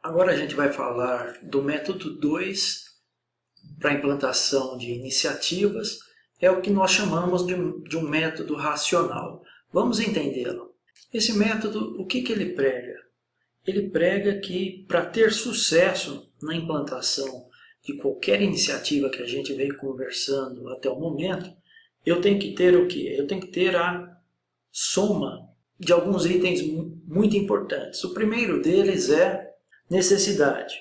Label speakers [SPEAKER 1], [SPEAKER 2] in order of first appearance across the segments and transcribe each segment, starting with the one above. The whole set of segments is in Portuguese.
[SPEAKER 1] Agora a gente vai falar do método 2 para a implantação de iniciativas, é o que nós chamamos de um método racional. Vamos entendê-lo. Esse método, o que ele prega? Ele prega que para ter sucesso na implantação de qualquer iniciativa que a gente veio conversando até o momento, eu tenho que ter o quê? Eu tenho que ter a soma de alguns itens muito importantes. O primeiro deles é necessidade.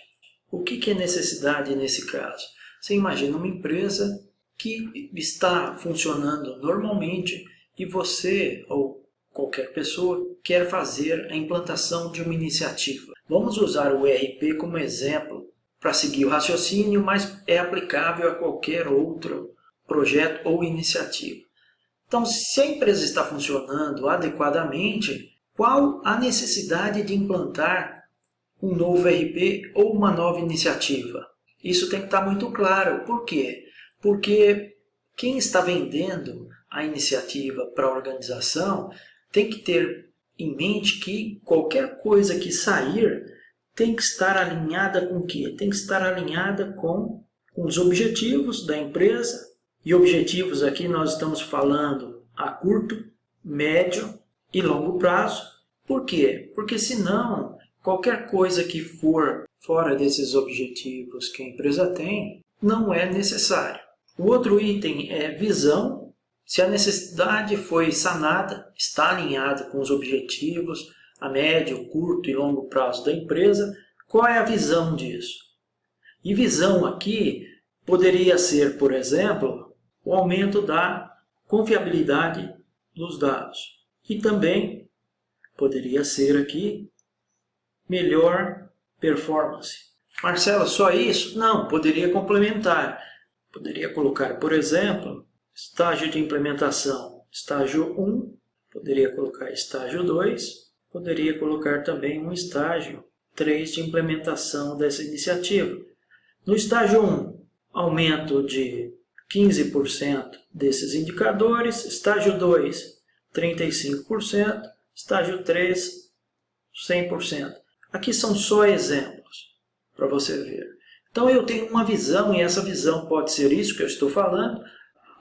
[SPEAKER 1] O que é necessidade nesse caso? Você imagina uma empresa que está funcionando normalmente e você ou qualquer pessoa quer fazer a implantação de uma iniciativa. Vamos usar o ERP como exemplo para seguir o raciocínio, mas é aplicável a qualquer outro projeto ou iniciativa. Então, se a empresa está funcionando adequadamente, qual a necessidade de implantar um novo ERP ou uma nova iniciativa? Isso tem que estar muito claro. Por quê? Porque quem está vendendo a iniciativa para a organização tem que ter em mente que qualquer coisa que sair tem que estar alinhada com o quê? Tem que estar alinhada com os objetivos da empresa. E objetivos aqui nós estamos falando a curto, médio e longo prazo. Por quê? Porque senão qualquer coisa que for fora desses objetivos que a empresa tem, não é necessário. O outro item é visão. Se a necessidade foi sanada, está alinhada com os objetivos a médio, curto e longo prazo da empresa, qual é a visão disso? E visão aqui poderia ser, por exemplo, o aumento da confiabilidade dos dados. E também poderia ser aqui melhor performance. Marcelo, só isso? Não, poderia complementar. Poderia colocar, por exemplo, estágio de implementação, estágio 1, poderia colocar estágio 2, poderia colocar também um estágio 3 de implementação dessa iniciativa. No estágio 1, aumento de 15% desses indicadores, estágio 2, 35%, estágio 3, 100%. Aqui são só exemplos para você ver. Então eu tenho uma visão e essa visão pode ser isso que eu estou falando,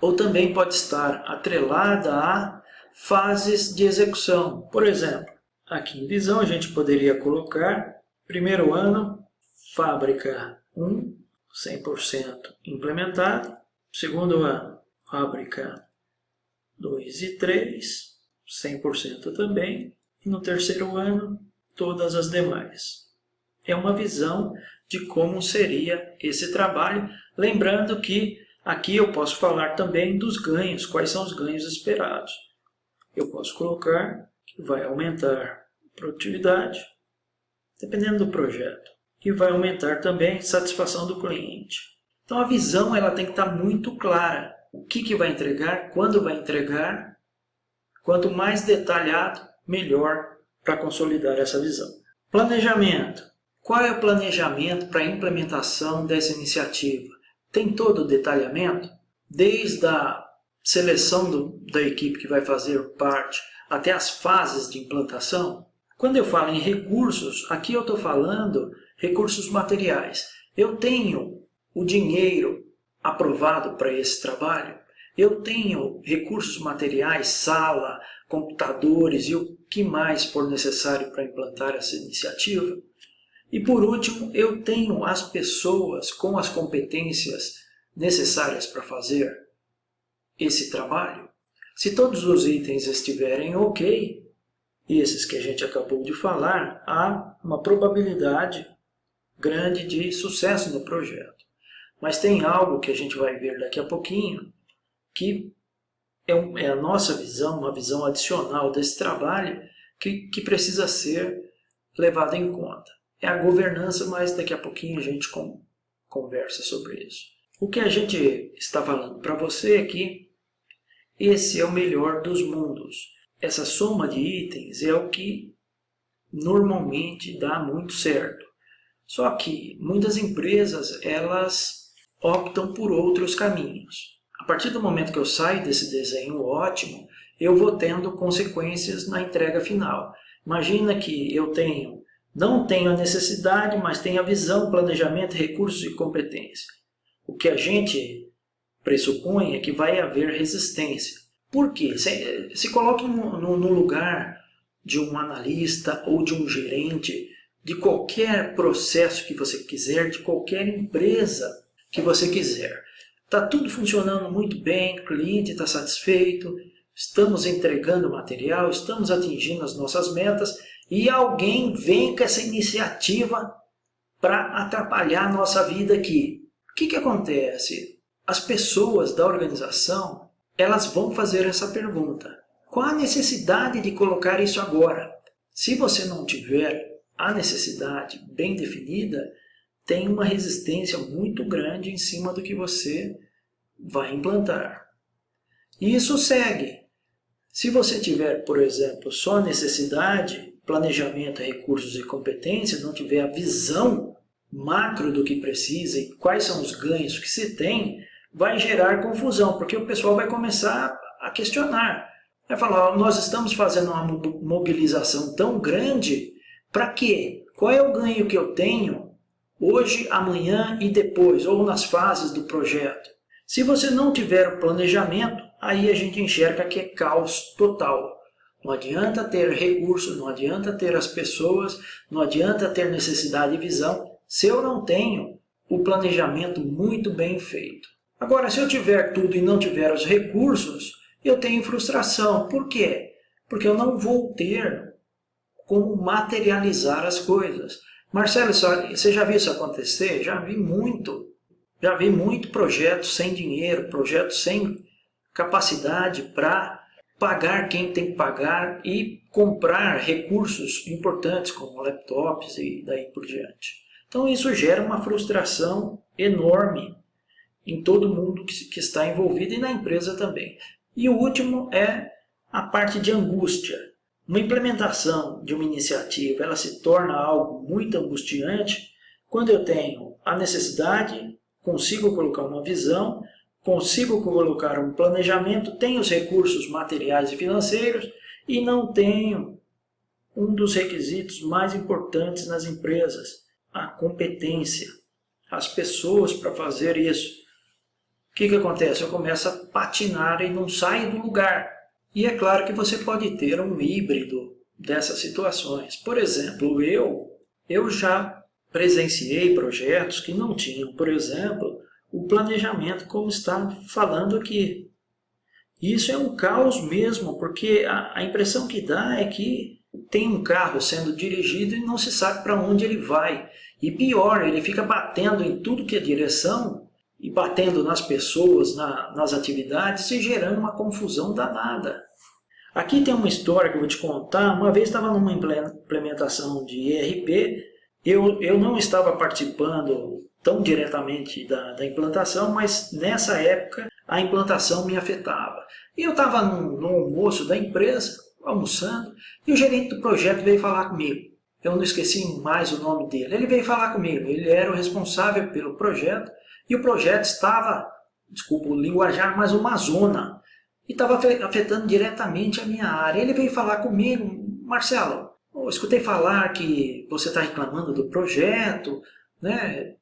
[SPEAKER 1] ou também pode estar atrelada a fases de execução. Por exemplo, aqui em visão a gente poderia colocar primeiro ano, fábrica 1, 100% implementado. Segundo ano, fábrica 2 e 3, 100% também. E no terceiro ano, todas as demais. É uma visão de como seria esse trabalho, lembrando que aqui eu posso falar também dos ganhos, quais são os ganhos esperados. Eu posso colocar que vai aumentar a produtividade, dependendo do projeto, e vai aumentar também a satisfação do cliente. Então a visão ela tem que estar muito clara. O que vai entregar, quando vai entregar, quanto mais detalhado, melhor para consolidar essa visão. Planejamento. Qual é o planejamento para a implementação dessa iniciativa? Tem todo o detalhamento, desde a seleção da equipe que vai fazer parte até as fases de implantação. Quando eu falo em recursos, aqui eu estou falando recursos materiais. Eu tenho o dinheiro aprovado para esse trabalho, eu tenho recursos materiais, sala, computadores e o que mais for necessário para implantar essa iniciativa. E por último, eu tenho as pessoas com as competências necessárias para fazer esse trabalho. Se todos os itens estiverem ok, esses que a gente acabou de falar, há uma probabilidade grande de sucesso no projeto. Mas tem algo que a gente vai ver daqui a pouquinho, que é a nossa visão, uma visão adicional desse trabalho, que precisa ser levada em conta. É a governança, mas daqui a pouquinho a gente conversa sobre isso. O que a gente está falando para você aqui, esse é o melhor dos mundos. Essa soma de itens é o que normalmente dá muito certo. Só que muitas empresas elas optam por outros caminhos. A partir do momento que eu saio desse desenho ótimo, eu vou tendo consequências na entrega final. Imagina que eu tenho Não tenho a necessidade, mas tenho a visão, planejamento, recursos e competência. O que a gente pressupõe é que vai haver resistência. Por quê? Se coloque no lugar de um analista ou de um gerente, de qualquer processo que você quiser, de qualquer empresa que você quiser. Está tudo funcionando muito bem, o cliente está satisfeito, estamos entregando material, estamos atingindo as nossas metas e alguém vem com essa iniciativa para atrapalhar a nossa vida aqui. O que acontece? As pessoas da organização, elas vão fazer essa pergunta. Qual a necessidade de colocar isso agora? Se você não tiver a necessidade bem definida, tem uma resistência muito grande em cima do que você vai implantar. E isso segue. Se você tiver, por exemplo, só necessidade, planejamento, recursos e competências, não tiver a visão macro do que precisa e quais são os ganhos que se tem, vai gerar confusão, porque o pessoal vai começar a questionar. Vai falar, nós estamos fazendo uma mobilização tão grande, para quê? Qual é o ganho que eu tenho hoje, amanhã e depois, ou nas fases do projeto? Se você não tiver o planejamento, aí a gente enxerga que é caos total. Não adianta ter recursos, não adianta ter as pessoas, não adianta ter necessidade e visão, se eu não tenho o planejamento muito bem feito. Agora, se eu tiver tudo e não tiver os recursos, eu tenho frustração. Por quê? Porque eu não vou ter como materializar as coisas. Marcelo, você já viu isso acontecer? Já vi muito. Já vi muito projeto sem dinheiro, projeto sem capacidade para pagar quem tem que pagar e comprar recursos importantes como laptops e daí por diante. Então isso gera uma frustração enorme em todo mundo que está envolvido e na empresa também. E o último é a parte de angústia. Uma implementação de uma iniciativa, ela se torna algo muito angustiante quando eu tenho a necessidade, consigo colocar uma visão, consigo colocar um planejamento, tenho os recursos materiais e financeiros e não tenho um dos requisitos mais importantes nas empresas, a competência, as pessoas para fazer isso. O que acontece? Eu começo a patinar e não saio do lugar. E é claro que você pode ter um híbrido dessas situações. Por exemplo, eu já presenciei projetos que não tinham, por exemplo, o planejamento como está falando aqui. Isso é um caos mesmo, porque a impressão que dá é que tem um carro sendo dirigido e não se sabe para onde ele vai. E pior, ele fica batendo em tudo que é direção e batendo nas pessoas, nas atividades e gerando uma confusão danada. Aqui tem uma história que eu vou te contar. Uma vez estava numa implementação de ERP, eu não estava participando tão diretamente da implantação, mas nessa época a implantação me afetava. E eu estava no almoço da empresa, almoçando, e o gerente do projeto veio falar comigo. Eu não esqueci mais o nome dele. Ele veio falar comigo, ele era o responsável pelo projeto, e o projeto estava, desculpa o linguajar, mas uma zona. E estava afetando diretamente a minha área. Ele veio falar comigo, Marcelo, eu escutei falar que você está reclamando do projeto, né,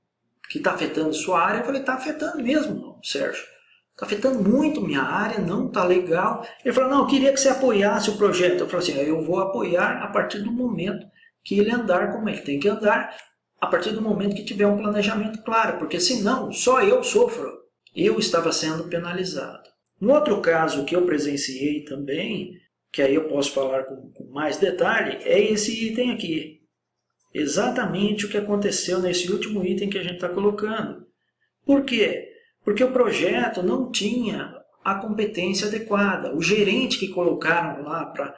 [SPEAKER 1] que está afetando sua área. Eu falei, está afetando mesmo, Sérgio. Está afetando muito minha área, não está legal. Ele falou, não, eu queria que você apoiasse o projeto. Eu falei assim, eu vou apoiar a partir do momento que ele andar como ele tem que andar, a partir do momento que tiver um planejamento claro, porque senão só eu sofro. Eu estava sendo penalizado. Um outro caso que eu presenciei também, que aí eu posso falar com mais detalhe, é esse item aqui. Exatamente o que aconteceu nesse último item que a gente está colocando. Por quê? Porque o projeto não tinha a competência adequada. O gerente que colocaram lá para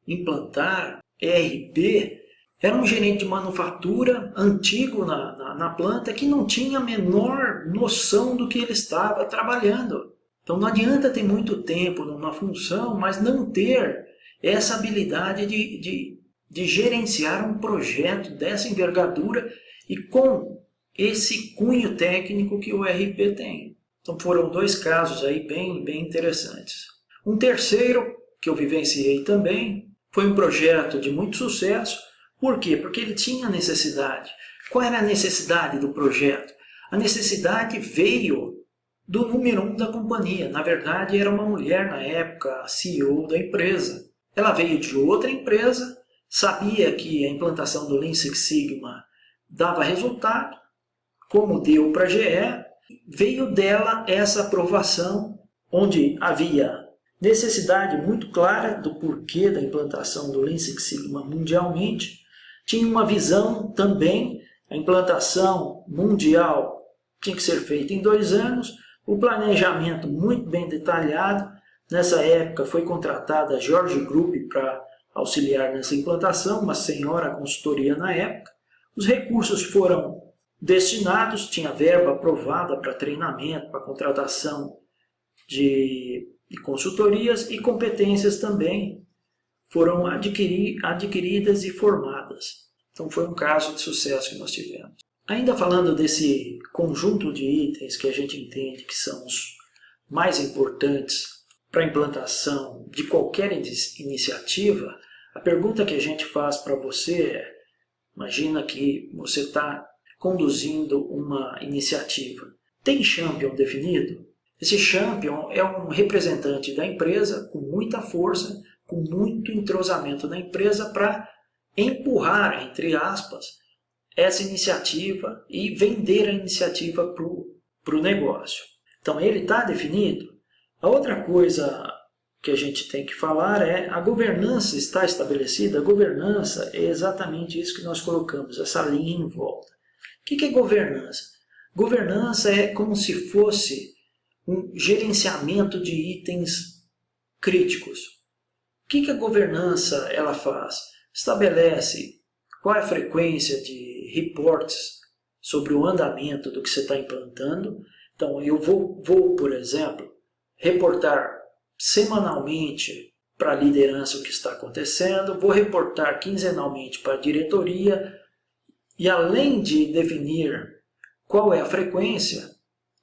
[SPEAKER 1] implantar ERP era um gerente de manufatura antigo na planta que não tinha a menor noção do que ele estava trabalhando. Então não adianta ter muito tempo numa função, mas não ter essa habilidade de gerenciar um projeto dessa envergadura e com esse cunho técnico que o ERP tem. Então foram dois casos aí bem interessantes. Um terceiro que eu vivenciei também foi um projeto de muito sucesso, Por quê? Porque ele tinha necessidade. Qual era a necessidade do projeto? A necessidade veio do número 1 da companhia. Na verdade, era uma mulher na época, a CEO da empresa. Ela veio de outra empresa, sabia que a implantação do Lean Six Sigma dava resultado, como deu para a GE, veio dela essa aprovação, onde havia necessidade muito clara do porquê da implantação do Lean Six Sigma mundialmente, tinha uma visão também, a implantação mundial tinha que ser feita em 2 anos, o planejamento muito bem detalhado. Nessa época foi contratada a George Group para auxiliar nessa implantação, uma senhora consultoria na época. Os recursos foram destinados, tinha verba aprovada para treinamento, para contratação de consultorias, e competências também foram adquiridas e formadas. Então foi um caso de sucesso que nós tivemos. Ainda falando desse conjunto de itens que a gente entende que são os mais importantes para a implantação de qualquer iniciativa, a pergunta que a gente faz para você é: imagina que você está conduzindo uma iniciativa. Tem champion definido? Esse champion é um representante da empresa com muita força, com muito entrosamento da empresa para empurrar, entre aspas, essa iniciativa e vender a iniciativa para o negócio. Então, ele está definido. A outra coisa que a gente tem que falar é: a governança está estabelecida? A governança é exatamente isso que nós colocamos, essa linha em volta. O que é governança? Governança é como se fosse um gerenciamento de itens críticos. O que a governança ela faz? Estabelece qual é a frequência de reportes sobre o andamento do que você está implantando. Então, eu vou, por exemplo, reportar semanalmente para a liderança o que está acontecendo, vou reportar quinzenalmente para a diretoria, e além de definir qual é a frequência,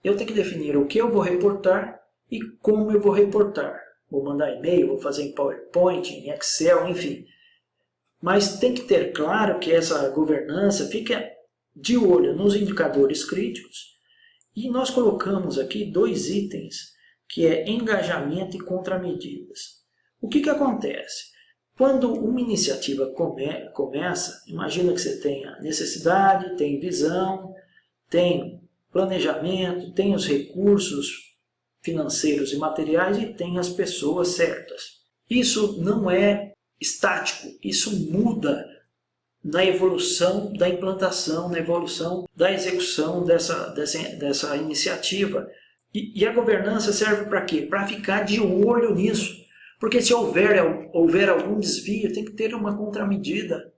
[SPEAKER 1] eu tenho que definir o que eu vou reportar e como eu vou reportar. Vou mandar e-mail, vou fazer em PowerPoint, em Excel, enfim. Mas tem que ter claro que essa governança fica de olho nos indicadores críticos. E nós colocamos aqui 2 itens, que é engajamento e contramedidas. O que acontece? Quando uma iniciativa começa, imagina que você tenha necessidade, tem visão, tem planejamento, tem os recursos financeiros e materiais e tem as pessoas certas. Isso não é estático, isso muda na evolução da implantação, na evolução da execução dessa iniciativa. E a governança serve para quê? Para ficar de olho nisso. Porque se houver algum desvio, tem que ter uma contramedida,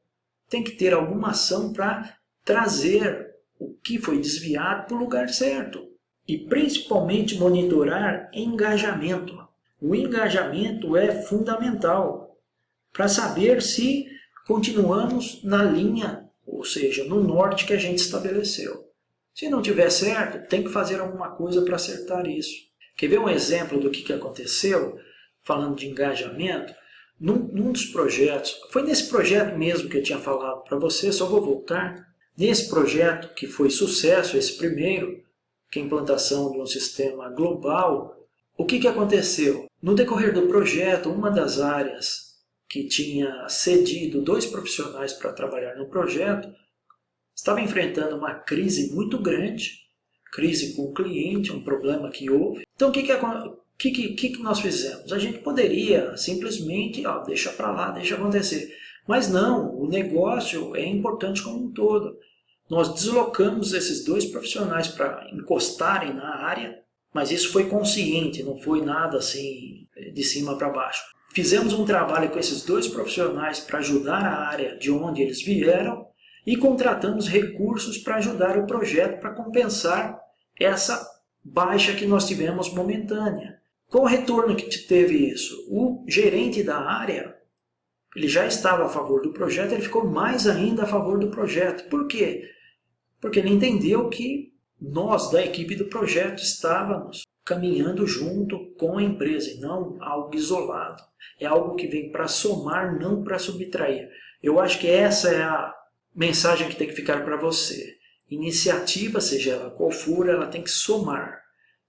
[SPEAKER 1] tem que ter alguma ação para trazer o que foi desviado para o lugar certo. E principalmente monitorar engajamento. O engajamento é fundamental para saber se continuamos na linha, ou seja, no norte que a gente estabeleceu. Se não tiver certo, tem que fazer alguma coisa para acertar isso. Quer ver um exemplo do que aconteceu, falando de engajamento? Num dos projetos, foi nesse projeto mesmo que eu tinha falado para você, só vou voltar. Nesse projeto que foi sucesso, esse primeiro, que é a implantação de um sistema global, o que aconteceu? No decorrer do projeto, uma das áreas que tinha cedido 2 profissionais para trabalhar no projeto estava enfrentando uma crise muito grande, crise com o cliente, um problema que houve. Então, o que nós fizemos? A gente poderia simplesmente, deixa para lá, deixa acontecer. Mas não, o negócio é importante como um todo. Nós deslocamos esses 2 profissionais para encostarem na área, mas isso foi consciente, não foi nada assim de cima para baixo. Fizemos um trabalho com esses 2 profissionais para ajudar a área de onde eles vieram e contratamos recursos para ajudar o projeto, para compensar essa baixa que nós tivemos momentânea. Qual o retorno que teve isso? O gerente da área, ele já estava a favor do projeto, ele ficou mais ainda a favor do projeto. Por quê? Porque ele entendeu que nós, da equipe do projeto, estávamos caminhando junto com a empresa e não algo isolado. É algo que vem para somar, não para subtrair. Eu acho que essa é a mensagem que tem que ficar para você. Iniciativa, seja ela qual for, ela tem que somar.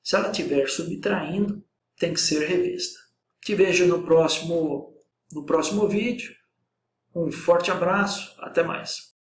[SPEAKER 1] Se ela estiver subtraindo, tem que ser revista. Te vejo no próximo vídeo. Um forte abraço, até mais.